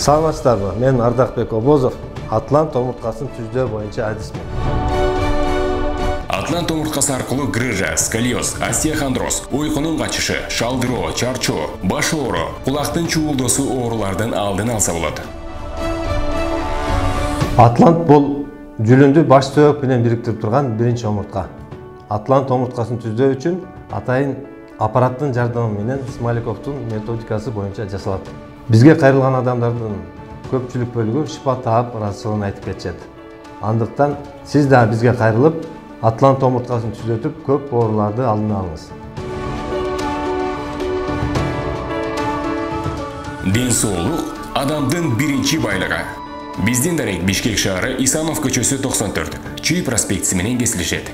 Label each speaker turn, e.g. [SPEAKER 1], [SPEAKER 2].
[SPEAKER 1] Саламатсыздарбы? Мен Ардакбек Обозов, Атлант омурткасын түздөө боюнча адисмин.
[SPEAKER 2] Атлант омурткасы аркылуу грыжа, сколиоз, остеохондроз, уйкунун качышы, шалдыроо, чарчоо, баш оору, кулактын чуулдоосу оорулардын алдын алса болот.
[SPEAKER 1] Атлант бул жүлүндү баш сөөк менен бириктирип турган биринчи омуртка. Атлант омурткасын түздөө үчүн атайын аппараттын жардамы менен Смоликовдун методикасы боюнча жасалат. Бизге кайрылган адамдардын көпчүлүк бөлүгү шифа таап ыраазычылыгын айтып кетишет. Андыктан сиз да бизге кайрылып, Атлант омурткасын түзөтүп, көп ооруларды алдын алыңыз.
[SPEAKER 2] Ден соолук адамдын биринчи байлыгы. Биздин дарек Бишкек шаары Исанов көчөсү 94, Чүй проспектиси менен кесилишет.